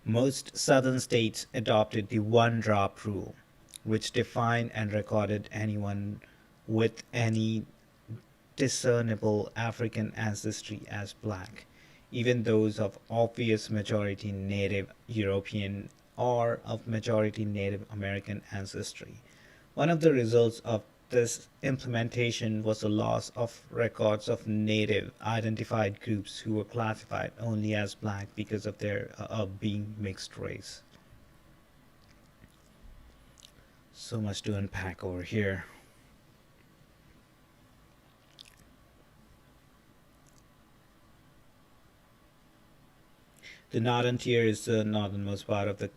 most southern states adopted the one drop rule, which defined and recorded anyone with any discernible African ancestry as black, even those of obvious majority Native European or of majority Native American ancestry. One of the results of this implementation was the loss of records of Native identified groups who were classified only as black because of their being mixed race. So much to unpack over here. The northern tier is the northernmost part of the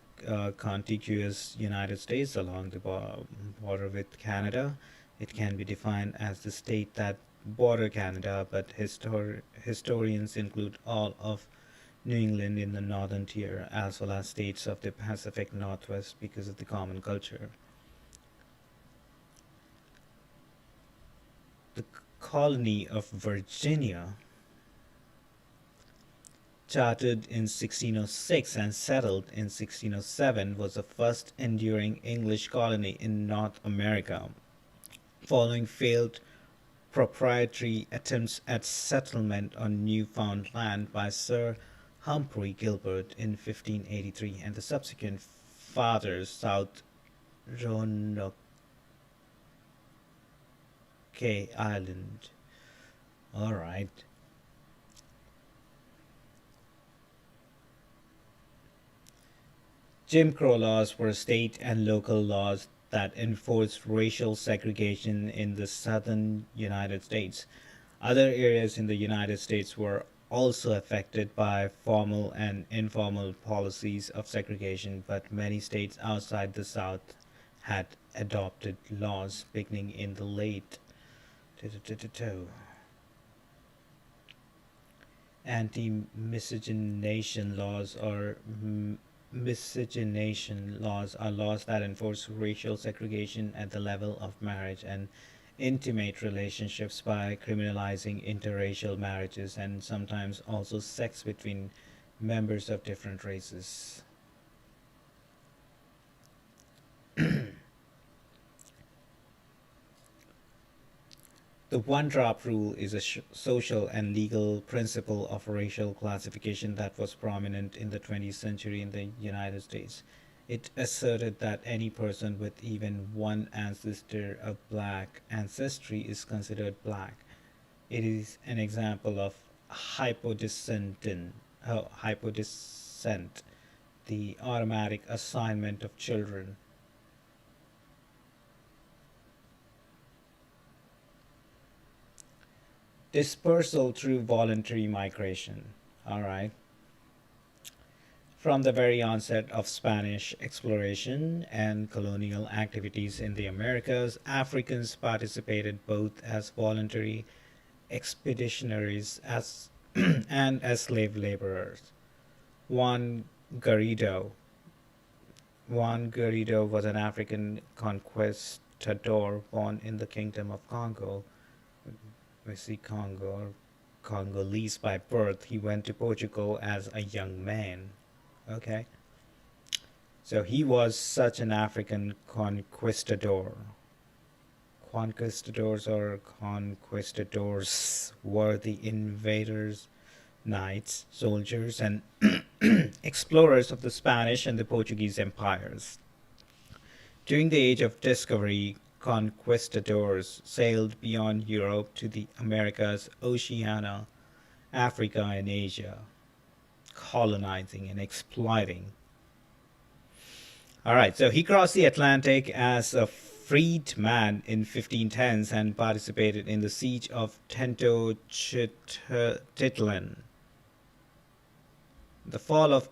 contiguous United States along the border with Canada. It can be defined as the state that border Canada, but historians include all of New England in the northern tier, as well as states of the Pacific Northwest because of the common culture. The colony of Virginia, chartered in 1606 and settled in 1607, was the first enduring English colony in North America. Following failed proprietary attempts at settlement on Newfoundland by Sir Humphrey Gilbert in 1583 and the subsequent Father South Roanoke Island. All right. Jim Crow laws were state and local laws that enforced racial segregation in the southern United States. Other areas in the United States were also affected by formal and informal policies of segregation, but many states outside the South had adopted laws beginning in the late anti-miscegenation laws or miscegenation laws are laws that enforce racial segregation at the level of marriage and intimate relationships by criminalizing interracial marriages and sometimes also sex between members of different races. The one drop rule is a social and legal principle of racial classification that was prominent in the 20th century in the United States. It asserted that any person with even one ancestor of black ancestry is considered black. It is an example of hypodescent, the automatic assignment of children. Dispersal through voluntary migration. All right. From the very onset of Spanish exploration and colonial activities in the Americas, Africans participated both as voluntary expeditionaries as and as slave laborers. Juan Garrido. Juan Garrido was an African conquistador born in the Kingdom of Congo. We see Congo, Congolese by birth. He went to Portugal as a young man. Okay. So he was such an African conquistador. Conquistadors or conquistadors were the invaders, knights, soldiers, and explorers of the Spanish and the Portuguese empires. During the Age of Discovery, conquistadors sailed beyond Europe to the Americas, Oceania, Africa, and Asia, colonizing and exploiting. All right, so he crossed the Atlantic as a freedman in 1510s and participated in the siege of Tenochtitlan. The fall of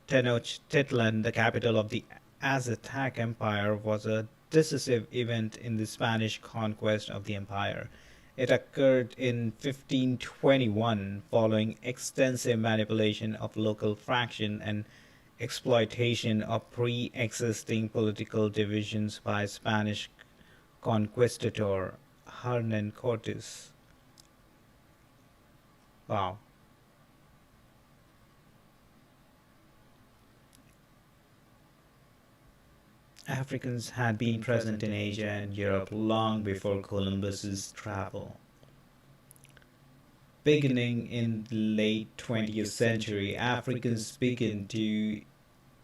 Tenochtitlan, the capital of the Aztec Empire, was a decisive event in the Spanish conquest of the empire. It occurred in 1521 following extensive manipulation of local faction and exploitation of pre-existing political divisions by Spanish conquistador Hernan Cortes. Wow. Africans had been present in Asia and Europe long before Columbus's travel. Beginning in the late 20th century, Africans began to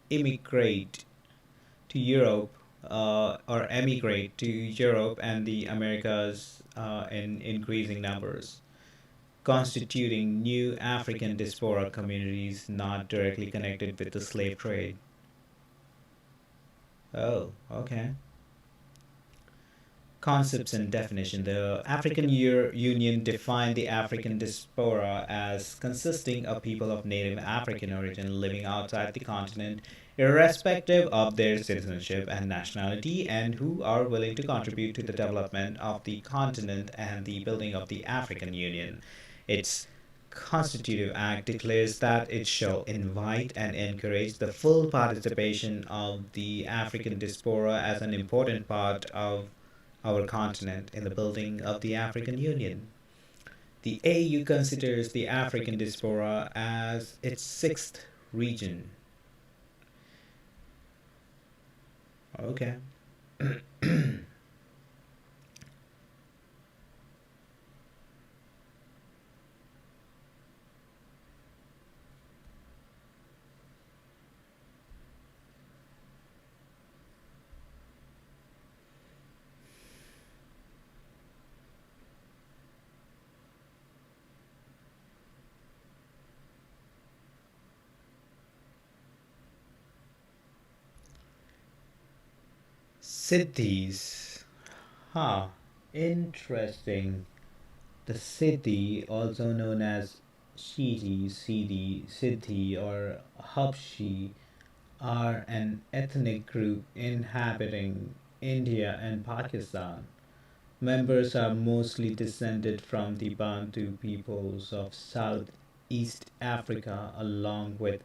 immigrate to Europe or emigrate to Europe and the Americas in increasing numbers, constituting new African diaspora communities not directly connected with the slave trade. Oh, okay. Concepts and definition. The African Union defined the African diaspora as consisting of people of native African origin living outside the continent, irrespective of their citizenship and nationality, and who are willing to contribute to the development of the continent and the building of the African Union. Its Constitutive Act declares that it shall invite and encourage the full participation of the African diaspora as an important part of our continent in the building of the African Union. The AU considers the African diaspora as its sixth region. Okay. Cities. Huh. Interesting. The city, also known as Shiji, Sidi, Siddhi, or Habshi, are an ethnic group inhabiting India and Pakistan. Members are mostly descended from the Bantu peoples of Southeast Africa, along with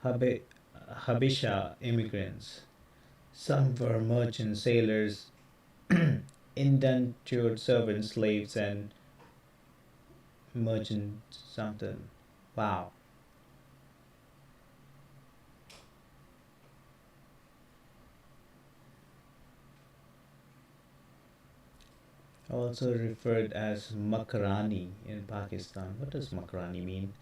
Habi- Habesha immigrants. Some were merchant sailors, indentured servants, slaves, and merchant something. Wow. Also referred as Makarani in Pakistan. What does Makarani mean?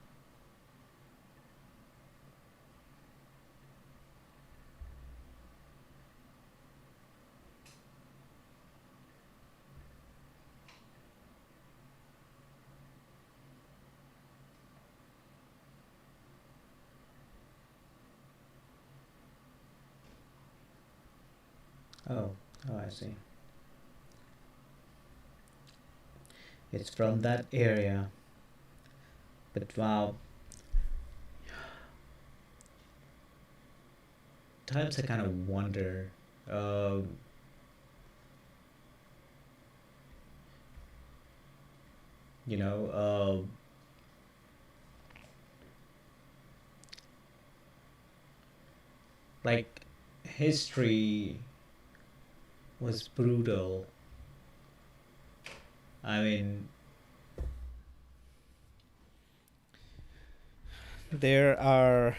Oh, oh, I see. It's from that area. But wow, times I kind of wonder, um, you know, like history was brutal. I mean, there are a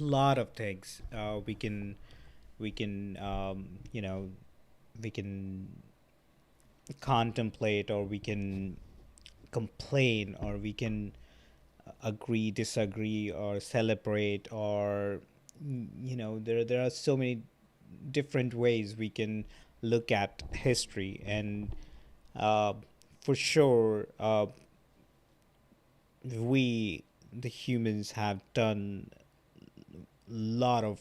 lot of things we can we can contemplate, or we can complain, or we can agree, disagree, or celebrate, or there are so many different ways we can look at history. And uh, for sure, we the humans have done a lot of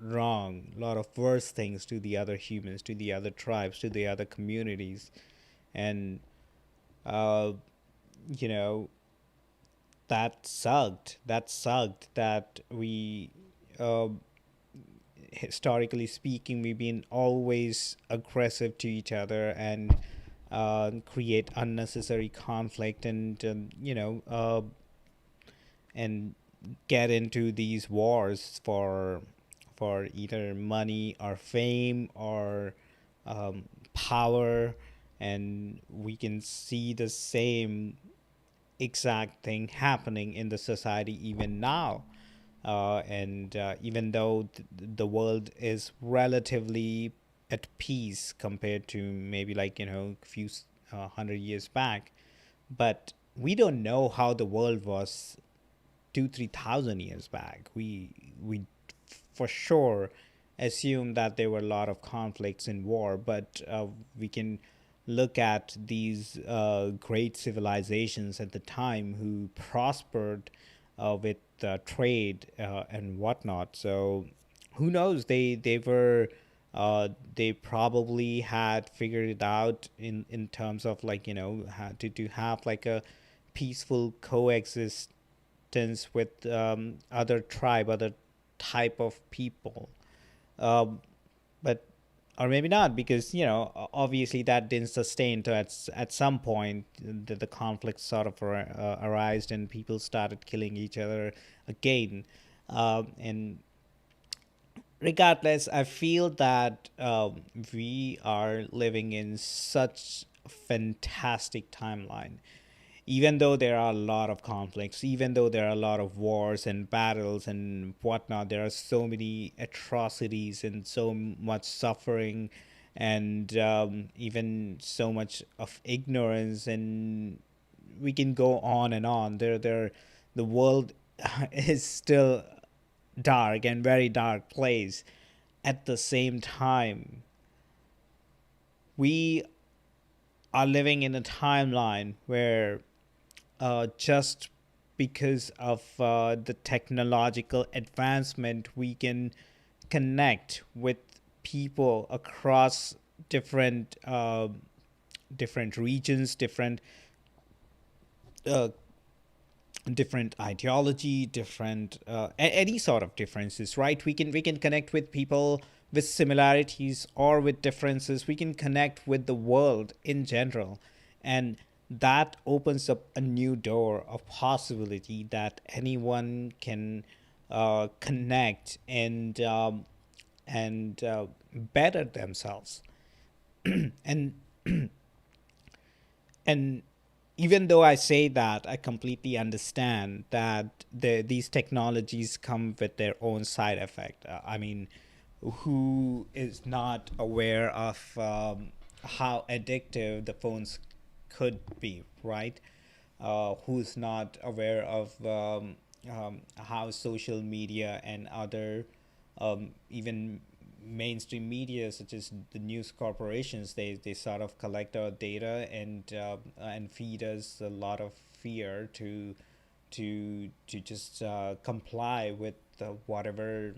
wrong, a lot of worse things to the other humans, to the other tribes, to the other communities. And uh, you know that sucked that we uh, historically speaking, we've been always aggressive to each other, and create unnecessary conflict, and and get into these wars for either money or fame or power. And we can see the same exact thing happening in the society even now. and even though the world is relatively at peace compared to maybe like a few 100 years back, but we don't know how the world was 2-3 thousand years back. We for sure assume that there were a lot of conflicts and war, but we can look at these great civilizations at the time who prospered with trade and whatnot. So who knows? They probably had figured it out in terms of like how to have like a peaceful coexistence with other type of people. Um, but or maybe not, because obviously that didn't sustain. So at some point the conflict sort of arose and people started killing each other again. And regardless, I feel that we are living in such a fantastic timeline. Even though there are a lot of conflicts, even though there are a lot of wars and battles and whatnot, there are so many atrocities and so much suffering, and even so much of ignorance, and we can go on and on. The world is still dark and very dark place. At the same time, we are living in a timeline where just because of the technological advancement, we can connect with people across different regions, uh, different ideology, different any sort of differences, right? We can connect with people with similarities or with differences. We can connect with the world in general, and that opens up a new door of possibility that anyone can connect and better themselves. and and even though I say that, I completely understand that these technologies come with their own side effect. I mean, who is not aware of how addictive the phones could be, right? Who's not aware of how social media and other even mainstream media such as the news corporations, they sort of collect our data and feed us a lot of fear to just comply with whatever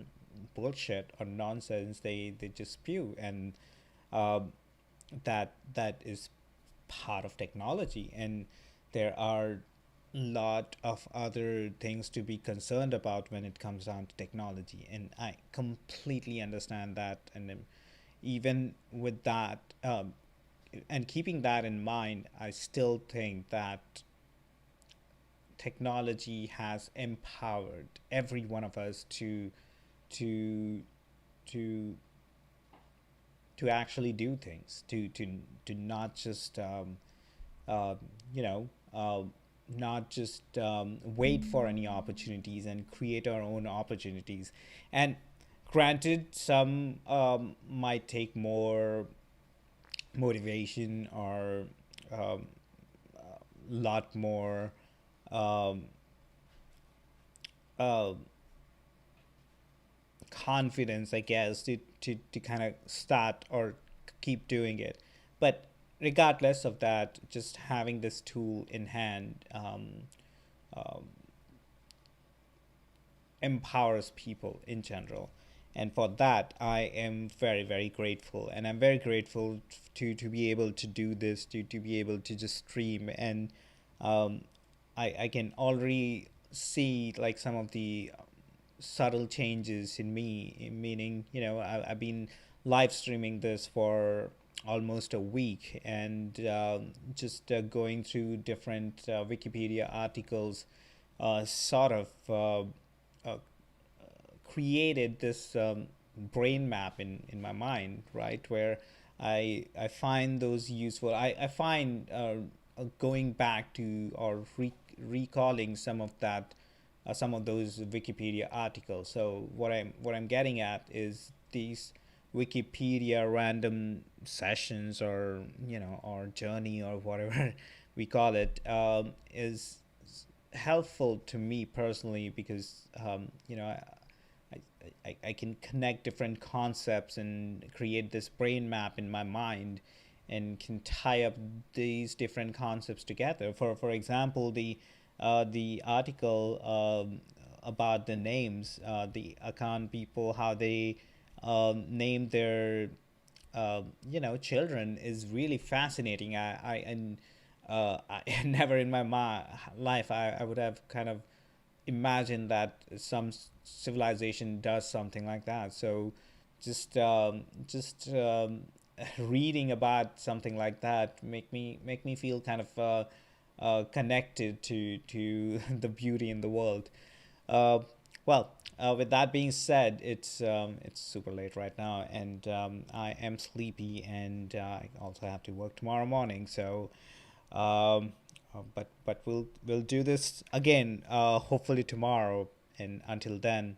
bullshit or nonsense they just spew. And uh, that is part of technology, and there are a lot of other things to be concerned about when it comes down to technology, and I completely understand that. And even with that, and keeping that in mind, I still think that technology has empowered every one of us to to to actually do things, to not just uh, you know, uh, not just wait for any opportunities and create our own opportunities. And granted, some might take more motivation or lot more um, uh, confidence, I guess, to kind of start or keep doing it. But regardless of that, just having this tool in hand empowers people in general. And for that, I am very, very grateful. And I'm very grateful to be able to do this, to be able to just stream. And um, I can already see like some of the subtle changes in me, meaning, I've been live streaming this for almost a week, and just going through different Wikipedia articles sort of uh, created this brain map in my mind, right? Where I find those useful. I find going back to or recalling some of that some of those Wikipedia articles. So what I'm getting at is these Wikipedia random sessions, or or journey, or whatever we call it, is helpful to me personally, because I can connect different concepts and create this brain map in my mind, and can tie up these different concepts together. For example, the article about the names, the Akan people, how they name their children, is really fascinating. I never in my life I would have kind of imagined that some civilization does something like that. So just reading about something like that make me feel kind of connected to the beauty in the world. Uh, with that being said, it's super late right now, and I am sleepy, and I also have to work tomorrow morning. So, but we'll do this again, hopefully tomorrow. And until then,